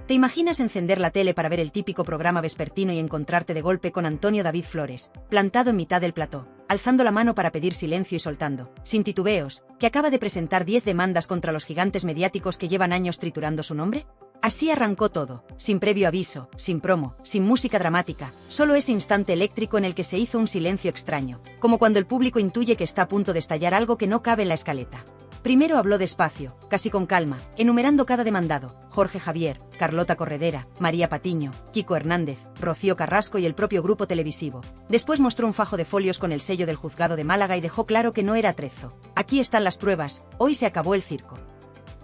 ¿Te imaginas encender la tele para ver el típico programa vespertino y encontrarte de golpe con Antonio David Flores, plantado en mitad del plató, alzando la mano para pedir silencio y soltando, sin titubeos, que acaba de presentar 10 demandas contra los gigantes mediáticos que llevan años triturando su nombre? Así arrancó todo, sin previo aviso, sin promo, sin música dramática, solo ese instante eléctrico en el que se hizo un silencio extraño, como cuando el público intuye que está a punto de estallar algo que no cabe en la escaleta. Primero habló despacio, casi con calma, enumerando cada demandado: Jorge Javier, Carlota Corredera, María Patiño, Kiko Hernández, Rocío Carrasco y el propio grupo televisivo. Después mostró un fajo de folios con el sello del juzgado de Málaga y dejó claro que no era atrezo. Aquí están las pruebas, hoy se acabó el circo.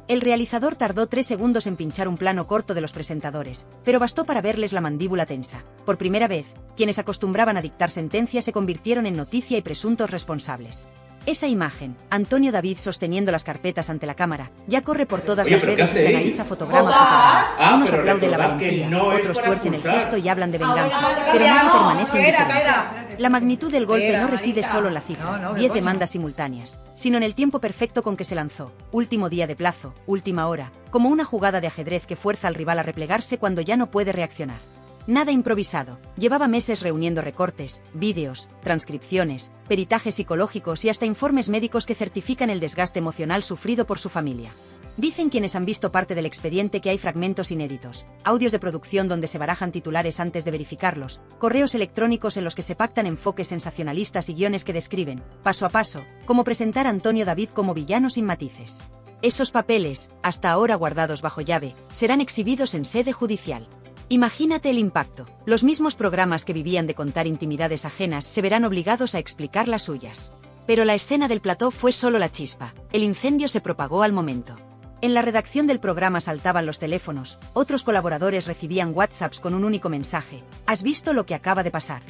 El realizador tardó 3 segundos en pinchar un plano corto de los presentadores, pero bastó para verles la mandíbula tensa. Por primera vez, quienes acostumbraban a dictar sentencias se convirtieron en noticia y presuntos responsables. Esa imagen, Antonio David sosteniendo las carpetas ante la cámara, ya corre por todas las redes y se analiza fotograma a fotograma. Unos aplauden la valentía, otros tuercen el gesto y hablan de venganza, pero nadie permanece indiferente. La magnitud del golpe no reside solo en la cifra, 10 demandas simultáneas, sino en el tiempo perfecto con que se lanzó, último día de plazo, última hora, como una jugada de ajedrez que fuerza al rival a replegarse cuando ya no puede reaccionar. Nada improvisado, llevaba meses reuniendo recortes, vídeos, transcripciones, peritajes psicológicos y hasta informes médicos que certifican el desgaste emocional sufrido por su familia. Dicen quienes han visto parte del expediente que hay fragmentos inéditos, audios de producción donde se barajan titulares antes de verificarlos, correos electrónicos en los que se pactan enfoques sensacionalistas y guiones que describen, paso a paso, cómo presentar a Antonio David como villano sin matices. Esos papeles, hasta ahora guardados bajo llave, serán exhibidos en sede judicial. Imagínate el impacto. Los mismos programas que vivían de contar intimidades ajenas se verán obligados a explicar las suyas. Pero la escena del plató fue solo la chispa. El incendio se propagó al momento. En la redacción del programa saltaban los teléfonos, otros colaboradores recibían WhatsApps con un único mensaje: ¿has visto lo que acaba de pasar?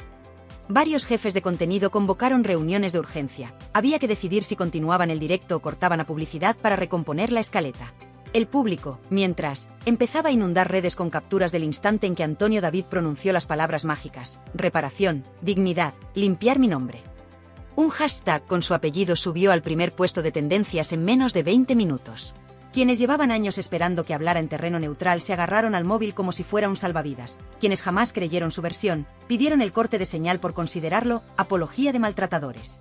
Varios jefes de contenido convocaron reuniones de urgencia. Había que decidir si continuaban el directo o cortaban a publicidad para recomponer la escaleta. El público, mientras, empezaba a inundar redes con capturas del instante en que Antonio David pronunció las palabras mágicas: reparación, dignidad, limpiar mi nombre. Un hashtag con su apellido subió al primer puesto de tendencias en menos de 20 minutos. Quienes llevaban años esperando que hablara en terreno neutral se agarraron al móvil como si fuera un salvavidas. Quienes jamás creyeron su versión, pidieron el corte de señal por considerarlo apología de maltratadores.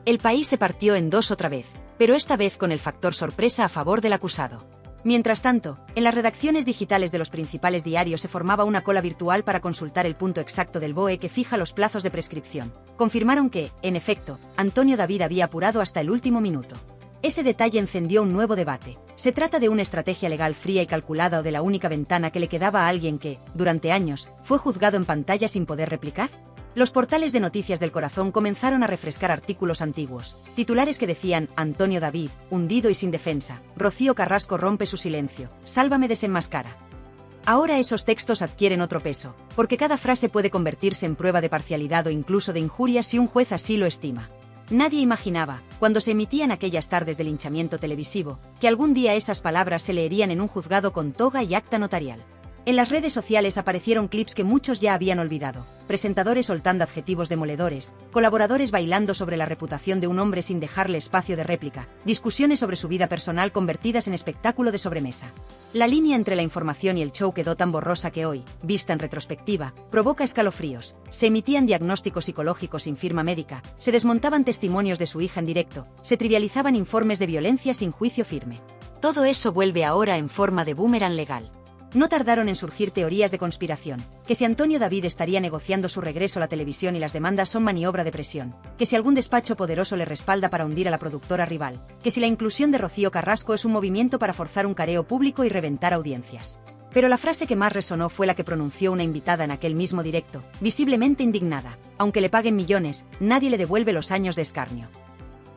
El país se partió en dos otra vez, pero esta vez con el factor sorpresa a favor del acusado. Mientras tanto, en las redacciones digitales de los principales diarios se formaba una cola virtual para consultar el punto exacto del BOE que fija los plazos de prescripción. Confirmaron que, en efecto, Antonio David había apurado hasta el último minuto. Ese detalle encendió un nuevo debate. ¿Se trata de una estrategia legal fría y calculada o de la única ventana que le quedaba a alguien que, durante años, fue juzgado en pantalla sin poder replicar? Los portales de noticias del corazón comenzaron a refrescar artículos antiguos, titulares que decían: Antonio David, hundido y sin defensa, Rocío Carrasco rompe su silencio, Sálvame desenmascara. Ahora esos textos adquieren otro peso, porque cada frase puede convertirse en prueba de parcialidad o incluso de injuria si un juez así lo estima. Nadie imaginaba, cuando se emitían aquellas tardes de linchamiento televisivo, que algún día esas palabras se leerían en un juzgado con toga y acta notarial. En las redes sociales aparecieron clips que muchos ya habían olvidado: presentadores soltando adjetivos demoledores, colaboradores bailando sobre la reputación de un hombre sin dejarle espacio de réplica, discusiones sobre su vida personal convertidas en espectáculo de sobremesa. La línea entre la información y el show quedó tan borrosa que hoy, vista en retrospectiva, provoca escalofríos. Se emitían diagnósticos psicológicos sin firma médica, se desmontaban testimonios de su hija en directo, se trivializaban informes de violencia sin juicio firme. Todo eso vuelve ahora en forma de boomerang legal. No tardaron en surgir teorías de conspiración, que si Antonio David estaría negociando su regreso a la televisión y las demandas son maniobra de presión, que si algún despacho poderoso le respalda para hundir a la productora rival, que si la inclusión de Rocío Carrasco es un movimiento para forzar un careo público y reventar audiencias. Pero la frase que más resonó fue la que pronunció una invitada en aquel mismo directo, visiblemente indignada: aunque le paguen millones, nadie le devuelve los años de escarnio.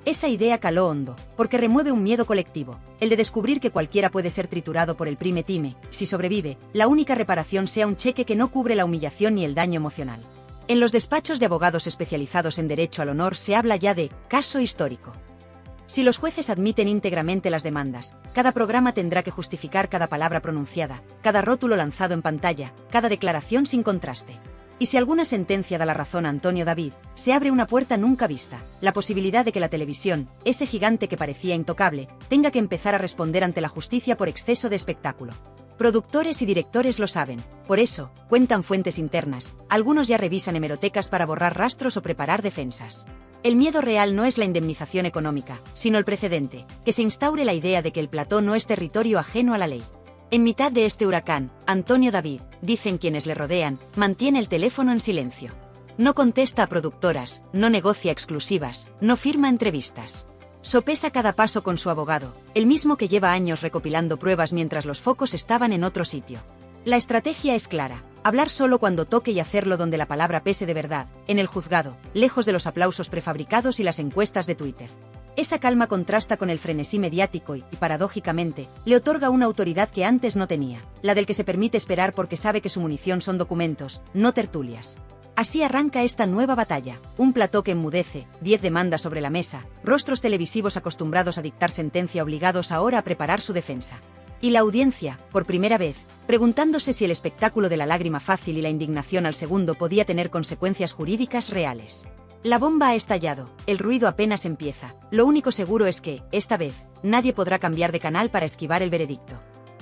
Esa idea caló hondo, porque remueve un miedo colectivo, el de descubrir que cualquiera puede ser triturado por el prime time. Si sobrevive, la única reparación sea un cheque que no cubre la humillación ni el daño emocional. En los despachos de abogados especializados en derecho al honor se habla ya de caso histórico. Si los jueces admiten íntegramente las demandas, cada programa tendrá que justificar cada palabra pronunciada, cada rótulo lanzado en pantalla, cada declaración sin contraste. Y si alguna sentencia da la razón a Antonio David, se abre una puerta nunca vista: la posibilidad de que la televisión, ese gigante que parecía intocable, tenga que empezar a responder ante la justicia por exceso de espectáculo. Productores y directores lo saben. Por eso, cuentan fuentes internas, algunos ya revisan hemerotecas para borrar rastros o preparar defensas. El miedo real no es la indemnización económica, sino el precedente, que se instaure la idea de que el plató no es territorio ajeno a la ley. En mitad de este huracán, Antonio David, dicen quienes le rodean, mantiene el teléfono en silencio. No contesta a productoras, no negocia exclusivas, no firma entrevistas. Sopesa cada paso con su abogado, el mismo que lleva años recopilando pruebas mientras los focos estaban en otro sitio. La estrategia es clara: hablar solo cuando toque y hacerlo donde la palabra pese de verdad, en el juzgado, lejos de los aplausos prefabricados y las encuestas de Twitter. Esa calma contrasta con el frenesí mediático y, paradójicamente, le otorga una autoridad que antes no tenía, la del que se permite esperar porque sabe que su munición son documentos, no tertulias. Así arranca esta nueva batalla, un plató que enmudece, 10 demandas sobre la mesa, rostros televisivos acostumbrados a dictar sentencia obligados ahora a preparar su defensa. Y la audiencia, por primera vez, preguntándose si el espectáculo de la lágrima fácil y la indignación al segundo podía tener consecuencias jurídicas reales. La bomba ha estallado, el ruido apenas empieza, lo único seguro es que, esta vez, nadie podrá cambiar de canal para esquivar el veredicto.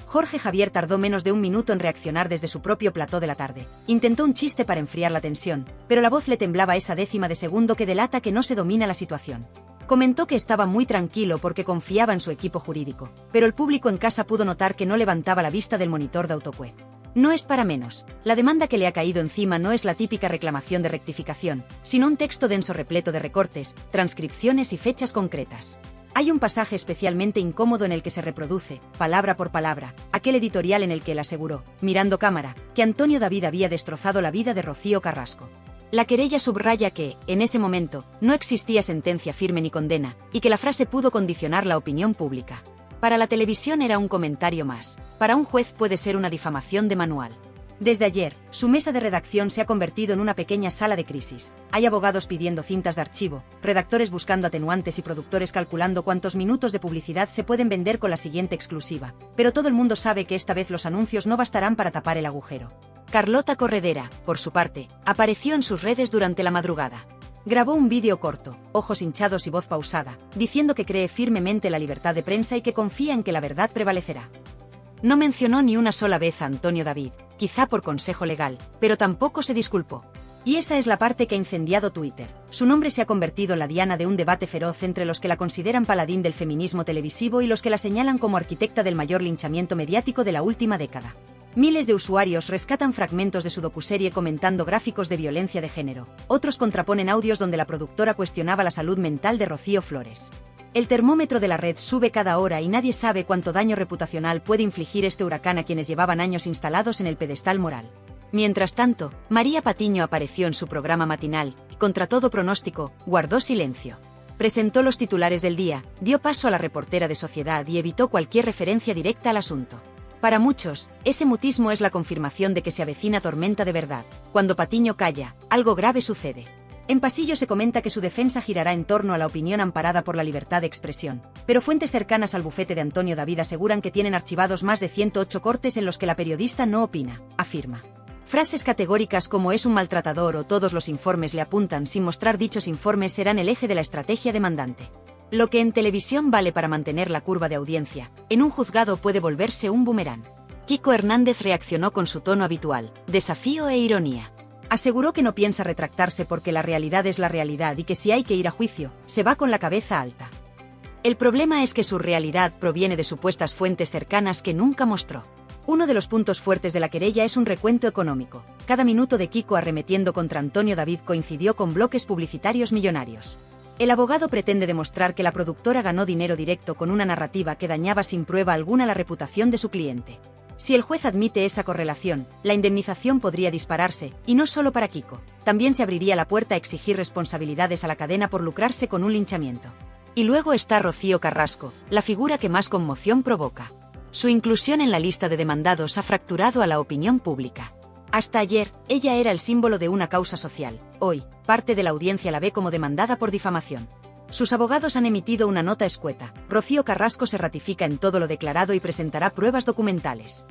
Jorge Javier tardó menos de un minuto en reaccionar desde su propio plató de la tarde. Intentó un chiste para enfriar la tensión, pero la voz le temblaba esa décima de segundo que delata que no se domina la situación. Comentó que estaba muy tranquilo porque confiaba en su equipo jurídico, pero el público en casa pudo notar que no levantaba la vista del monitor de autocue. No es para menos, la demanda que le ha caído encima no es la típica reclamación de rectificación, sino un texto denso repleto de recortes, transcripciones y fechas concretas. Hay un pasaje especialmente incómodo en el que se reproduce, palabra por palabra, aquel editorial en el que él aseguró, mirando cámara, que Antonio David había destrozado la vida de Rocío Carrasco. La querella subraya que, en ese momento, no existía sentencia firme ni condena, y que la frase pudo condicionar la opinión pública. Para la televisión era un comentario más, para un juez puede ser una difamación de manual. Desde ayer, su mesa de redacción se ha convertido en una pequeña sala de crisis. Hay abogados pidiendo cintas de archivo, redactores buscando atenuantes y productores calculando cuántos minutos de publicidad se pueden vender con la siguiente exclusiva. Pero todo el mundo sabe que esta vez los anuncios no bastarán para tapar el agujero. Carlota Corredera, por su parte, apareció en sus redes durante la madrugada. Grabó un vídeo corto, ojos hinchados y voz pausada, diciendo que cree firmemente en la libertad de prensa y que confía en que la verdad prevalecerá. No mencionó ni una sola vez a Antonio David, quizá por consejo legal, pero tampoco se disculpó. Y esa es la parte que ha incendiado Twitter. Su nombre se ha convertido en la diana de un debate feroz entre los que la consideran paladín del feminismo televisivo y los que la señalan como arquitecta del mayor linchamiento mediático de la última década. Miles de usuarios rescatan fragmentos de su docuserie comentando gráficos de violencia de género. Otros contraponen audios donde la productora cuestionaba la salud mental de Rocío Flores. El termómetro de la red sube cada hora y nadie sabe cuánto daño reputacional puede infligir este huracán a quienes llevaban años instalados en el pedestal moral. Mientras tanto, María Patiño apareció en su programa matinal y, contra todo pronóstico, guardó silencio. Presentó los titulares del día, dio paso a la reportera de Sociedad y evitó cualquier referencia directa al asunto. Para muchos, ese mutismo es la confirmación de que se avecina tormenta de verdad. Cuando Patiño calla, algo grave sucede. En pasillo se comenta que su defensa girará en torno a la opinión amparada por la libertad de expresión, pero fuentes cercanas al bufete de Antonio David aseguran que tienen archivados más de 108 cortes en los que la periodista no opina, afirma. Frases categóricas como es un maltratador o todos los informes le apuntan sin mostrar dichos informes serán el eje de la estrategia demandante. Lo que en televisión vale para mantener la curva de audiencia, en un juzgado puede volverse un boomerang. Kiko Hernández reaccionó con su tono habitual, desafío e ironía. Aseguró que no piensa retractarse porque la realidad es la realidad y que si hay que ir a juicio, se va con la cabeza alta. El problema es que su realidad proviene de supuestas fuentes cercanas que nunca mostró. Uno de los puntos fuertes de la querella es un recuento económico. Cada minuto de Kiko arremetiendo contra Antonio David coincidió con bloques publicitarios millonarios. El abogado pretende demostrar que la productora ganó dinero directo con una narrativa que dañaba sin prueba alguna la reputación de su cliente. Si el juez admite esa correlación, la indemnización podría dispararse, y no solo para Kiko. También se abriría la puerta a exigir responsabilidades a la cadena por lucrarse con un linchamiento. Y luego está Rocío Carrasco, la figura que más conmoción provoca. Su inclusión en la lista de demandados ha fracturado a la opinión pública. Hasta ayer, ella era el símbolo de una causa social. Hoy, parte de la audiencia la ve como demandada por difamación. Sus abogados han emitido una nota escueta. Rocío Carrasco se ratifica en todo lo declarado y presentará pruebas documentales.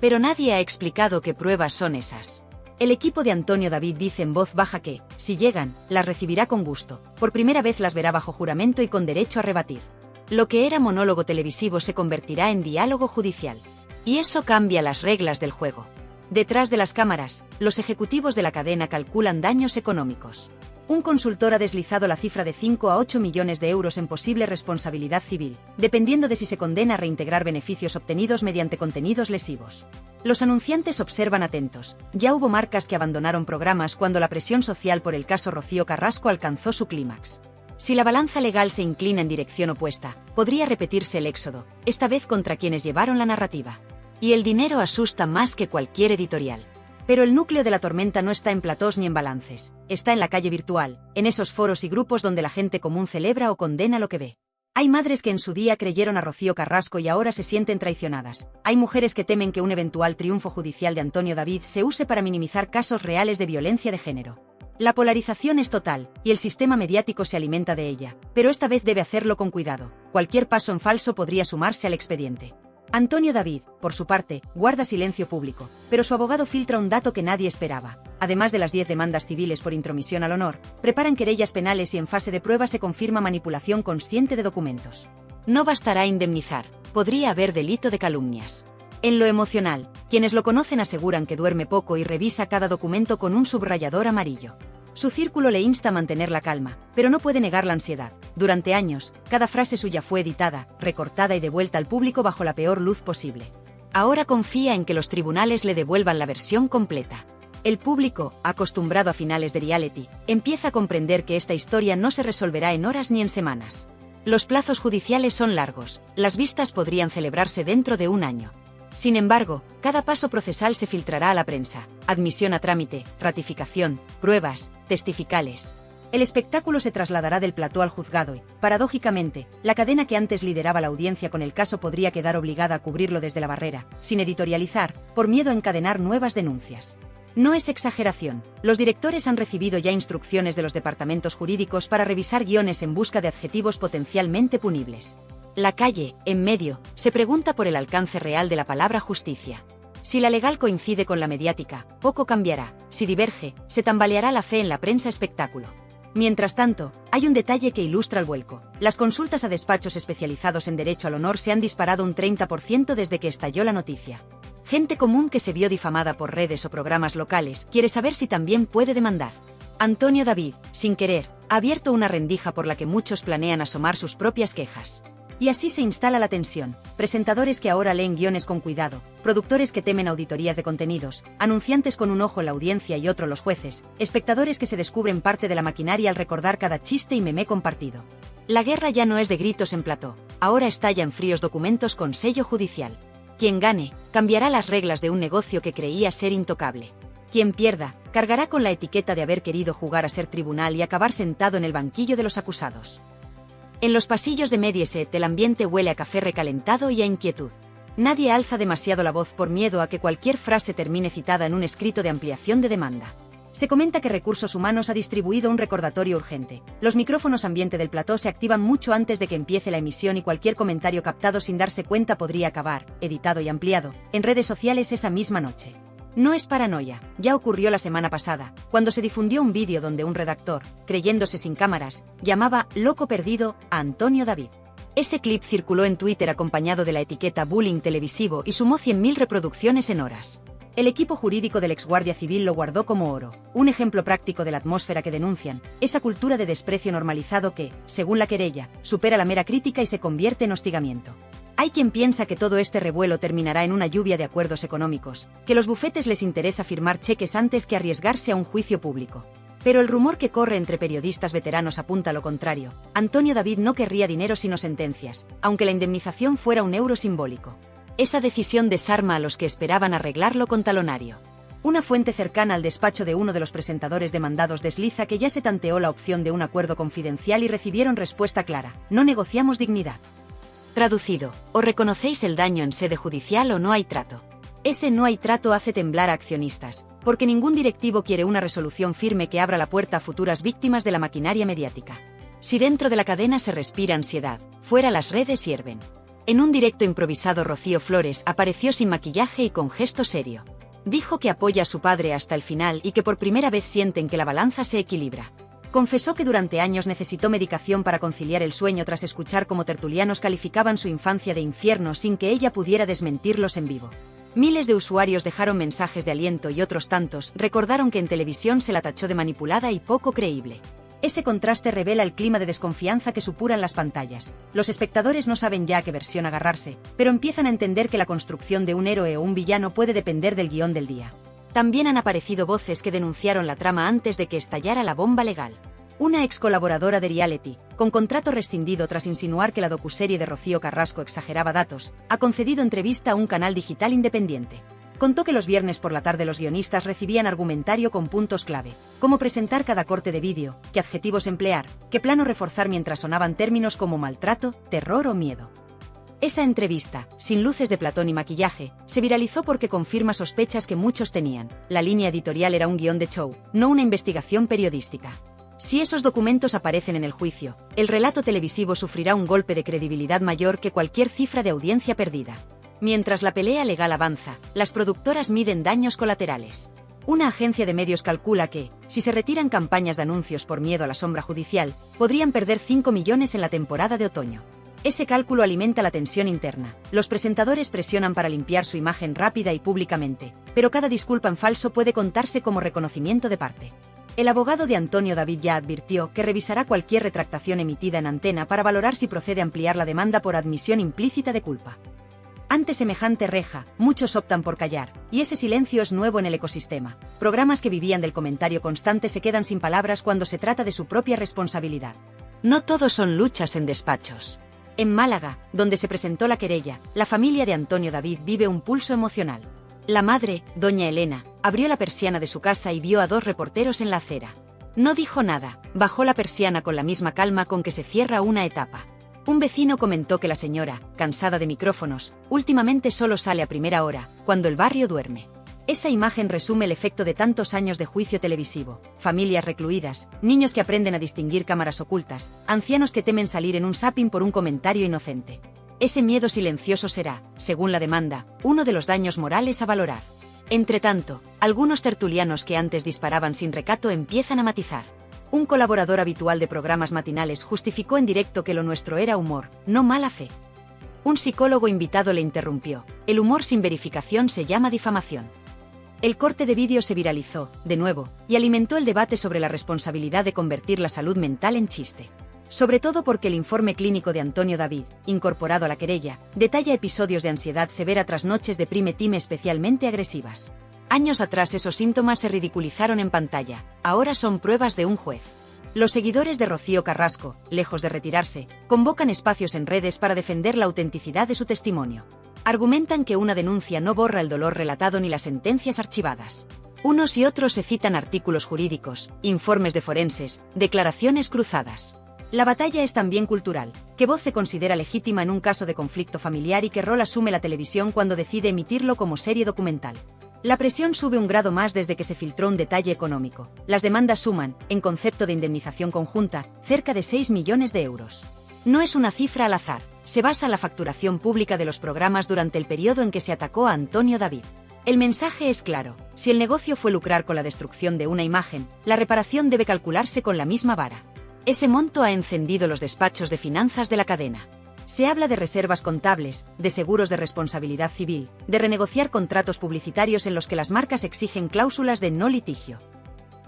Pero nadie ha explicado qué pruebas son esas. El equipo de Antonio David dice en voz baja que, si llegan, las recibirá con gusto. Por primera vez las verá bajo juramento y con derecho a rebatir. Lo que era monólogo televisivo se convertirá en diálogo judicial. Y eso cambia las reglas del juego. Detrás de las cámaras, los ejecutivos de la cadena calculan daños económicos. Un consultor ha deslizado la cifra de 5 a 8 millones de euros en posible responsabilidad civil, dependiendo de si se condena a reintegrar beneficios obtenidos mediante contenidos lesivos. Los anunciantes observan atentos. Ya hubo marcas que abandonaron programas cuando la presión social por el caso Rocío Carrasco alcanzó su clímax. Si la balanza legal se inclina en dirección opuesta, podría repetirse el éxodo, esta vez contra quienes llevaron la narrativa. Y el dinero asusta más que cualquier editorial. Pero el núcleo de la tormenta no está en platós ni en balances, está en la calle virtual, en esos foros y grupos donde la gente común celebra o condena lo que ve. Hay madres que en su día creyeron a Rocío Carrasco y ahora se sienten traicionadas. Hay mujeres que temen que un eventual triunfo judicial de Antonio David se use para minimizar casos reales de violencia de género. La polarización es total, y el sistema mediático se alimenta de ella, pero esta vez debe hacerlo con cuidado. Cualquier paso en falso podría sumarse al expediente. Antonio David, por su parte, guarda silencio público, pero su abogado filtra un dato que nadie esperaba. Además de las 10 demandas civiles por intromisión al honor, preparan querellas penales y en fase de prueba se confirma manipulación consciente de documentos. No bastará indemnizar, podría haber delito de calumnias. En lo emocional, quienes lo conocen aseguran que duerme poco y revisa cada documento con un subrayador amarillo. Su círculo le insta a mantener la calma, pero no puede negar la ansiedad. Durante años, cada frase suya fue editada, recortada y devuelta al público bajo la peor luz posible. Ahora confía en que los tribunales le devuelvan la versión completa. El público, acostumbrado a finales de reality, empieza a comprender que esta historia no se resolverá en horas ni en semanas. Los plazos judiciales son largos, las vistas podrían celebrarse dentro de un año. Sin embargo, cada paso procesal se filtrará a la prensa, admisión a trámite, ratificación, pruebas, testificales. El espectáculo se trasladará del plató al juzgado y, paradójicamente, la cadena que antes lideraba la audiencia con el caso podría quedar obligada a cubrirlo desde la barrera, sin editorializar, por miedo a encadenar nuevas denuncias. No es exageración, los directores han recibido ya instrucciones de los departamentos jurídicos para revisar guiones en busca de adjetivos potencialmente punibles. La calle, en medio, se pregunta por el alcance real de la palabra justicia. Si la legal coincide con la mediática, poco cambiará. Si diverge, se tambaleará la fe en la prensa espectáculo. Mientras tanto, hay un detalle que ilustra el vuelco. Las consultas a despachos especializados en derecho al honor se han disparado un 30% desde que estalló la noticia. Gente común que se vio difamada por redes o programas locales quiere saber si también puede demandar. Antonio David, sin querer, ha abierto una rendija por la que muchos planean asomar sus propias quejas. Y así se instala la tensión. Presentadores que ahora leen guiones con cuidado, productores que temen auditorías de contenidos, anunciantes con un ojo la audiencia y otro los jueces, espectadores que se descubren parte de la maquinaria al recordar cada chiste y meme compartido. La guerra ya no es de gritos en plató, ahora estalla en fríos documentos con sello judicial. Quien gane, cambiará las reglas de un negocio que creía ser intocable. Quien pierda, cargará con la etiqueta de haber querido jugar a ser tribunal y acabar sentado en el banquillo de los acusados. En los pasillos de Mediaset el ambiente huele a café recalentado y a inquietud. Nadie alza demasiado la voz por miedo a que cualquier frase termine citada en un escrito de ampliación de demanda. Se comenta que Recursos Humanos ha distribuido un recordatorio urgente. Los micrófonos ambiente del plató se activan mucho antes de que empiece la emisión y cualquier comentario captado sin darse cuenta podría acabar, editado y ampliado, en redes sociales esa misma noche. No es paranoia, ya ocurrió la semana pasada, cuando se difundió un vídeo donde un redactor, creyéndose sin cámaras, llamaba «loco perdido» a Antonio David. Ese clip circuló en Twitter acompañado de la etiqueta bullying televisivo y sumó 100.000 reproducciones en horas. El equipo jurídico del exguardia civil lo guardó como oro, un ejemplo práctico de la atmósfera que denuncian, esa cultura de desprecio normalizado que, según la querella, supera la mera crítica y se convierte en hostigamiento. Hay quien piensa que todo este revuelo terminará en una lluvia de acuerdos económicos, que los bufetes les interesa firmar cheques antes que arriesgarse a un juicio público. Pero el rumor que corre entre periodistas veteranos apunta a lo contrario. Antonio David no querría dinero sino sentencias, aunque la indemnización fuera un euro simbólico. Esa decisión desarma a los que esperaban arreglarlo con talonario. Una fuente cercana al despacho de uno de los presentadores demandados desliza que ya se tanteó la opción de un acuerdo confidencial y recibieron respuesta clara: no negociamos dignidad. Traducido, o reconocéis el daño en sede judicial o no hay trato. Ese no hay trato hace temblar a accionistas, porque ningún directivo quiere una resolución firme que abra la puerta a futuras víctimas de la maquinaria mediática. Si dentro de la cadena se respira ansiedad, fuera las redes hierven. En un directo improvisado Rocío Flores apareció sin maquillaje y con gesto serio. Dijo que apoya a su padre hasta el final y que por primera vez sienten que la balanza se equilibra. Confesó que durante años necesitó medicación para conciliar el sueño tras escuchar cómo tertulianos calificaban su infancia de infierno sin que ella pudiera desmentirlos en vivo. Miles de usuarios dejaron mensajes de aliento y otros tantos recordaron que en televisión se la tachó de manipulada y poco creíble. Ese contraste revela el clima de desconfianza que supuran las pantallas. Los espectadores no saben ya a qué versión agarrarse, pero empiezan a entender que la construcción de un héroe o un villano puede depender del guión del día. También han aparecido voces que denunciaron la trama antes de que estallara la bomba legal. Una ex colaboradora de reality, con contrato rescindido tras insinuar que la docuserie de Rocío Carrasco exageraba datos, ha concedido entrevista a un canal digital independiente. Contó que los viernes por la tarde los guionistas recibían argumentario con puntos clave, cómo presentar cada corte de vídeo, qué adjetivos emplear, qué plano reforzar mientras sonaban términos como maltrato, terror o miedo. Esa entrevista, sin luces de platón y maquillaje, se viralizó porque confirma sospechas que muchos tenían. La línea editorial era un guión de show, no una investigación periodística. Si esos documentos aparecen en el juicio, el relato televisivo sufrirá un golpe de credibilidad mayor que cualquier cifra de audiencia perdida. Mientras la pelea legal avanza, las productoras miden daños colaterales. Una agencia de medios calcula que, si se retiran campañas de anuncios por miedo a la sombra judicial, podrían perder 5 millones en la temporada de otoño. Ese cálculo alimenta la tensión interna. Los presentadores presionan para limpiar su imagen rápida y públicamente, pero cada disculpa en falso puede contarse como reconocimiento de parte. El abogado de Antonio David ya advirtió que revisará cualquier retractación emitida en antena para valorar si procede ampliar la demanda por admisión implícita de culpa. Ante semejante reja, muchos optan por callar, y ese silencio es nuevo en el ecosistema. Programas que vivían del comentario constante se quedan sin palabras cuando se trata de su propia responsabilidad. No todos son luchas en despachos. En Málaga, donde se presentó la querella, la familia de Antonio David vive un pulso emocional. La madre, doña Elena, abrió la persiana de su casa y vio a 2 reporteros en la acera. No dijo nada, bajó la persiana con la misma calma con que se cierra una etapa. Un vecino comentó que la señora, cansada de micrófonos, últimamente solo sale a primera hora, cuando el barrio duerme. Esa imagen resume el efecto de tantos años de juicio televisivo: familias recluidas, niños que aprenden a distinguir cámaras ocultas, ancianos que temen salir en un zapping por un comentario inocente. Ese miedo silencioso será, según la demanda, uno de los daños morales a valorar. Entretanto, algunos tertulianos que antes disparaban sin recato empiezan a matizar. Un colaborador habitual de programas matinales justificó en directo que lo nuestro era humor, no mala fe. Un psicólogo invitado le interrumpió: el humor sin verificación se llama difamación. El corte de vídeo se viralizó, de nuevo, y alimentó el debate sobre la responsabilidad de convertir la salud mental en chiste. Sobre todo porque el informe clínico de Antonio David, incorporado a la querella, detalla episodios de ansiedad severa tras noches de prime time especialmente agresivas. Años atrás esos síntomas se ridiculizaron en pantalla, ahora son pruebas de un juez. Los seguidores de Rocío Carrasco, lejos de retirarse, convocan espacios en redes para defender la autenticidad de su testimonio. Argumentan que una denuncia no borra el dolor relatado ni las sentencias archivadas. Unos y otros se citan artículos jurídicos, informes de forenses, declaraciones cruzadas. La batalla es también cultural. ¿Qué voz se considera legítima en un caso de conflicto familiar y qué rol asume la televisión cuando decide emitirlo como serie documental? La presión sube un grado más desde que se filtró un detalle económico. Las demandas suman, en concepto de indemnización conjunta, cerca de 6 millones de euros. No es una cifra al azar. Se basa en la facturación pública de los programas durante el periodo en que se atacó a Antonio David. El mensaje es claro: si el negocio fue lucrar con la destrucción de una imagen, la reparación debe calcularse con la misma vara. Ese monto ha encendido los despachos de finanzas de la cadena. Se habla de reservas contables, de seguros de responsabilidad civil, de renegociar contratos publicitarios en los que las marcas exigen cláusulas de no litigio.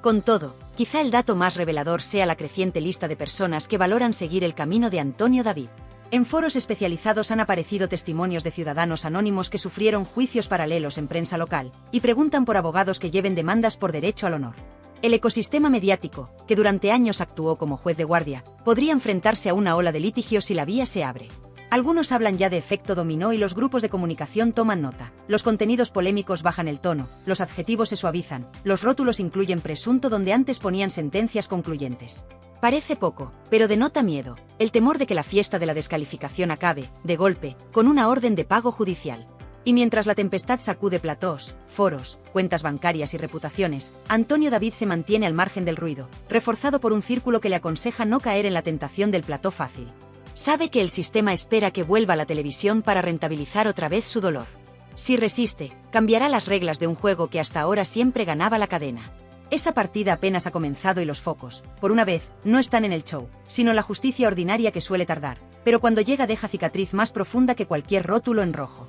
Con todo, quizá el dato más revelador sea la creciente lista de personas que valoran seguir el camino de Antonio David. En foros especializados han aparecido testimonios de ciudadanos anónimos que sufrieron juicios paralelos en prensa local, y preguntan por abogados que lleven demandas por derecho al honor. El ecosistema mediático, que durante años actuó como juez de guardia, podría enfrentarse a una ola de litigios si la vía se abre. Algunos hablan ya de efecto dominó y los grupos de comunicación toman nota. Los contenidos polémicos bajan el tono, los adjetivos se suavizan, los rótulos incluyen presunto donde antes ponían sentencias concluyentes. Parece poco, pero denota miedo, el temor de que la fiesta de la descalificación acabe, de golpe, con una orden de pago judicial. Y mientras la tempestad sacude platós, foros, cuentas bancarias y reputaciones, Antonio David se mantiene al margen del ruido, reforzado por un círculo que le aconseja no caer en la tentación del plató fácil. Sabe que el sistema espera que vuelva a la televisión para rentabilizar otra vez su dolor. Si resiste, cambiará las reglas de un juego que hasta ahora siempre ganaba la cadena. Esa partida apenas ha comenzado y los focos, por una vez, no están en el show, sino en la justicia ordinaria que suele tardar, pero cuando llega deja cicatriz más profunda que cualquier rótulo en rojo.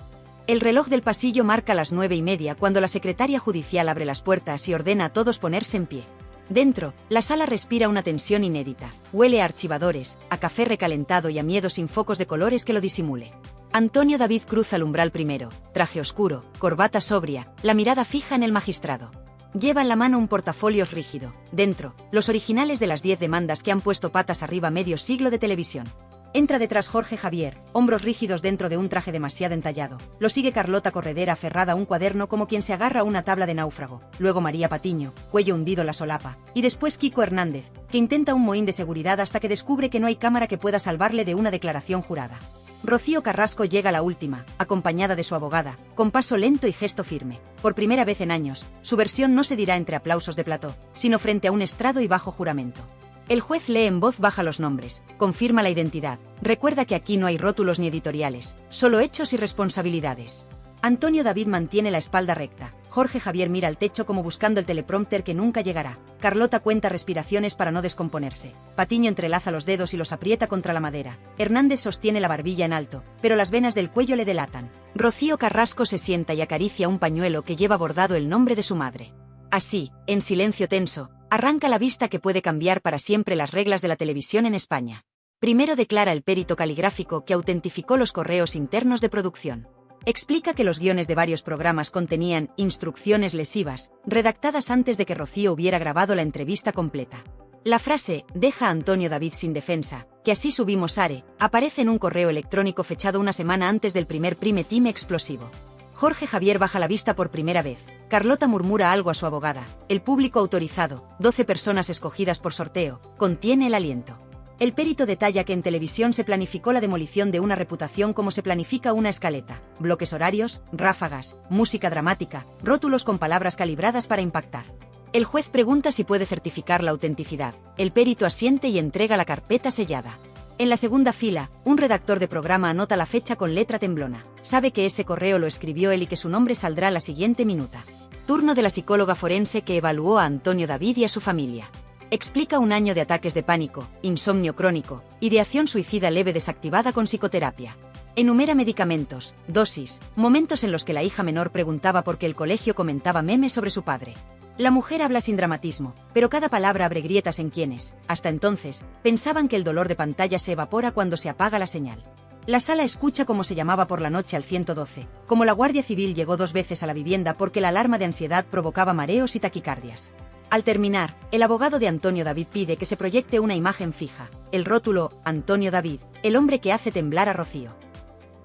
El reloj del pasillo marca las 9:30 cuando la secretaria judicial abre las puertas y ordena a todos ponerse en pie. Dentro, la sala respira una tensión inédita, huele a archivadores, a café recalentado y a miedo sin focos de colores que lo disimule. Antonio David cruza el umbral primero, traje oscuro, corbata sobria, la mirada fija en el magistrado. Lleva en la mano un portafolio rígido. Dentro, los originales de las 10 demandas que han puesto patas arriba medio siglo de televisión. Entra detrás Jorge Javier, hombros rígidos dentro de un traje demasiado entallado. Lo sigue Carlota Corredera aferrada a un cuaderno como quien se agarra a una tabla de náufrago. Luego María Patiño, cuello hundido en la solapa. Y después Kiko Hernández, que intenta un mohín de seguridad hasta que descubre que no hay cámara que pueda salvarle de una declaración jurada. Rocío Carrasco llega la última, acompañada de su abogada, con paso lento y gesto firme. Por primera vez en años, su versión no se dirá entre aplausos de plató, sino frente a un estrado y bajo juramento. El juez lee en voz baja los nombres, confirma la identidad, recuerda que aquí no hay rótulos ni editoriales, solo hechos y responsabilidades. Antonio David mantiene la espalda recta. Jorge Javier mira al techo como buscando el teleprompter que nunca llegará. Carlota cuenta respiraciones para no descomponerse. Patiño entrelaza los dedos y los aprieta contra la madera. Hernández sostiene la barbilla en alto, pero las venas del cuello le delatan. Rocío Carrasco se sienta y acaricia un pañuelo que lleva bordado el nombre de su madre. Así, en silencio tenso, arranca la vista que puede cambiar para siempre las reglas de la televisión en España. Primero declara el perito caligráfico que autentificó los correos internos de producción. Explica que los guiones de varios programas contenían instrucciones lesivas, redactadas antes de que Rocío hubiera grabado la entrevista completa. La frase, deja a Antonio David sin defensa, que así subimos Are, aparece en un correo electrónico fechado una semana antes del primer prime time explosivo. Jorge Javier baja la vista por primera vez. Carlota murmura algo a su abogada. El público autorizado, 12 personas escogidas por sorteo, contiene el aliento. El perito detalla que en televisión se planificó la demolición de una reputación como se planifica una escaleta, bloques horarios, ráfagas, música dramática, rótulos con palabras calibradas para impactar. El juez pregunta si puede certificar la autenticidad. El perito asiente y entrega la carpeta sellada. En la segunda fila, un redactor de programa anota la fecha con letra temblona. Sabe que ese correo lo escribió él y que su nombre saldrá la siguiente minuta. Turno de la psicóloga forense que evaluó a Antonio David y a su familia. Explica un año de ataques de pánico, insomnio crónico, ideación suicida leve desactivada con psicoterapia. Enumera medicamentos, dosis, momentos en los que la hija menor preguntaba por qué el colegio comentaba memes sobre su padre. La mujer habla sin dramatismo, pero cada palabra abre grietas en quienes, hasta entonces, pensaban que el dolor de pantalla se evapora cuando se apaga la señal. La sala escucha cómo se llamaba por la noche al 112, como la Guardia Civil llegó 2 veces a la vivienda porque la alarma de ansiedad provocaba mareos y taquicardias. Al terminar, el abogado de Antonio David pide que se proyecte una imagen fija, el rótulo, Antonio David, el hombre que hace temblar a Rocío.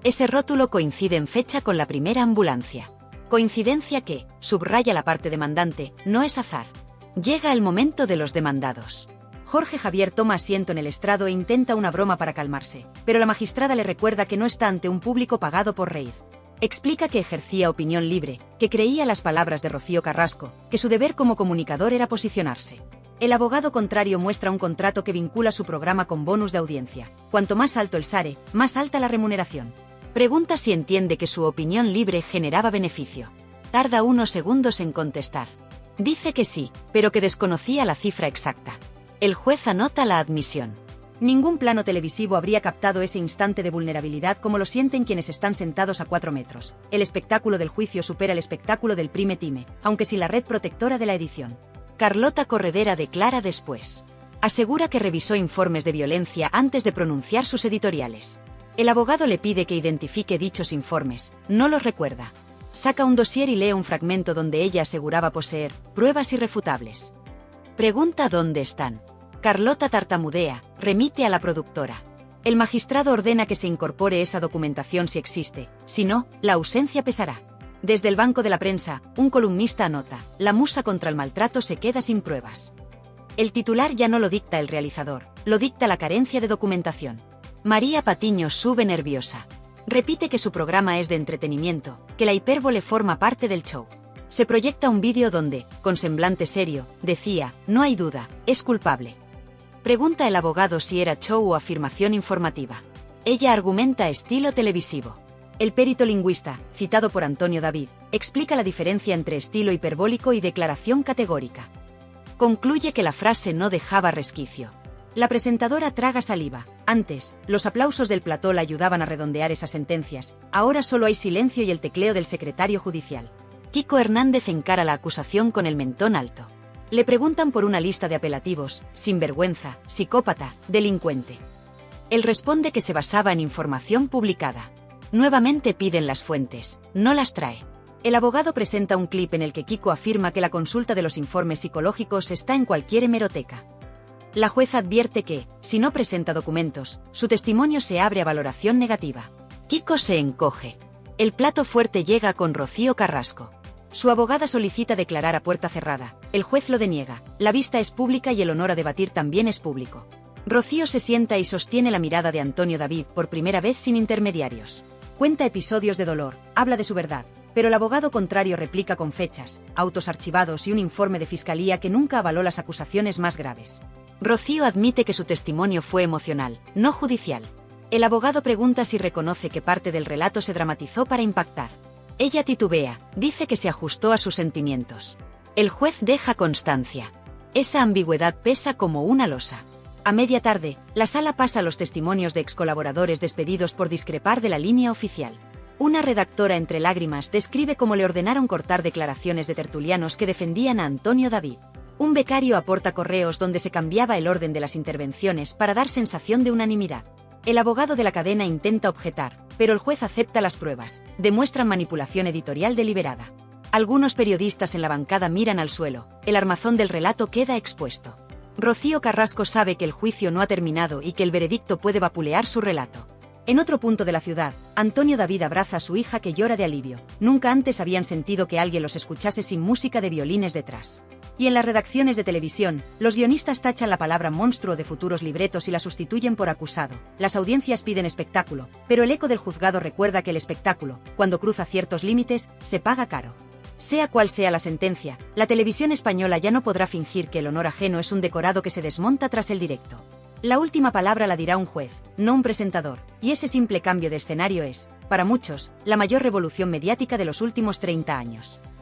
Ese rótulo coincide en fecha con la primera ambulancia. Coincidencia que, subraya la parte demandante, no es azar. Llega el momento de los demandados. Jorge Javier toma asiento en el estrado e intenta una broma para calmarse, pero la magistrada le recuerda que no está ante un público pagado por reír. Explica que ejercía opinión libre, que creía las palabras de Rocío Carrasco, que su deber como comunicador era posicionarse. El abogado contrario muestra un contrato que vincula su programa con bonus de audiencia. Cuanto más alto el SARE, más alta la remuneración. Pregunta si entiende que su opinión libre generaba beneficio. Tarda unos segundos en contestar. Dice que sí, pero que desconocía la cifra exacta. El juez anota la admisión. Ningún plano televisivo habría captado ese instante de vulnerabilidad como lo sienten quienes están sentados a 4 metros. El espectáculo del juicio supera el espectáculo del prime time, aunque sin la red protectora de la edición. Carlota Corredera declara después. Asegura que revisó informes de violencia antes de pronunciar sus editoriales. El abogado le pide que identifique dichos informes, no los recuerda. Saca un dossier y lee un fragmento donde ella aseguraba poseer pruebas irrefutables. Pregunta dónde están. Carlota tartamudea, remite a la productora. El magistrado ordena que se incorpore esa documentación si existe, si no, la ausencia pesará. Desde el banco de la prensa, un columnista anota, la musa contra el maltrato se queda sin pruebas. El titular ya no lo dicta el realizador, lo dicta la carencia de documentación. María Patiño sube nerviosa. Repite que su programa es de entretenimiento, que la hipérbole forma parte del show. Se proyecta un vídeo donde, con semblante serio, decía, no hay duda, es culpable. Pregunta el abogado si era show o afirmación informativa. Ella argumenta estilo televisivo. El perito lingüista, citado por Antonio David, explica la diferencia entre estilo hiperbólico y declaración categórica. Concluye que la frase no dejaba resquicio. La presentadora traga saliva. Antes, los aplausos del plató la ayudaban a redondear esas sentencias. Ahora solo hay silencio y el tecleo del secretario judicial. Kiko Hernández encara la acusación con el mentón alto. Le preguntan por una lista de apelativos: sinvergüenza, psicópata, delincuente. Él responde que se basaba en información publicada. Nuevamente piden las fuentes, no las trae. El abogado presenta un clip en el que Kiko afirma que la consulta de los informes psicológicos está en cualquier hemeroteca. La jueza advierte que, si no presenta documentos, su testimonio se abre a valoración negativa. Kiko se encoge. El plato fuerte llega con Rocío Carrasco. Su abogada solicita declarar a puerta cerrada. El juez lo deniega. La vista es pública y el honor a debatir también es público. Rocío se sienta y sostiene la mirada de Antonio David por primera vez sin intermediarios. Cuenta episodios de dolor, habla de su verdad, pero el abogado contrario replica con fechas, autos archivados y un informe de fiscalía que nunca avaló las acusaciones más graves. Rocío admite que su testimonio fue emocional, no judicial. El abogado pregunta si reconoce que parte del relato se dramatizó para impactar. Ella titubea, dice que se ajustó a sus sentimientos. El juez deja constancia. Esa ambigüedad pesa como una losa. A media tarde, la sala pasa a los testimonios de excolaboradores despedidos por discrepar de la línea oficial. Una redactora entre lágrimas describe cómo le ordenaron cortar declaraciones de tertulianos que defendían a Antonio David. Un becario aporta correos donde se cambiaba el orden de las intervenciones para dar sensación de unanimidad. El abogado de la cadena intenta objetar, pero el juez acepta las pruebas, demuestran manipulación editorial deliberada. Algunos periodistas en la bancada miran al suelo, el armazón del relato queda expuesto. Rocío Carrasco sabe que el juicio no ha terminado y que el veredicto puede vapulear su relato. En otro punto de la ciudad, Antonio David abraza a su hija que llora de alivio. Nunca antes habían sentido que alguien los escuchase sin música de violines detrás. Y en las redacciones de televisión, los guionistas tachan la palabra monstruo de futuros libretos y la sustituyen por acusado. Las audiencias piden espectáculo, pero el eco del juzgado recuerda que el espectáculo, cuando cruza ciertos límites, se paga caro. Sea cual sea la sentencia, la televisión española ya no podrá fingir que el honor ajeno es un decorado que se desmonta tras el directo. La última palabra la dirá un juez, no un presentador, y ese simple cambio de escenario es, para muchos, la mayor revolución mediática de los últimos 30 años.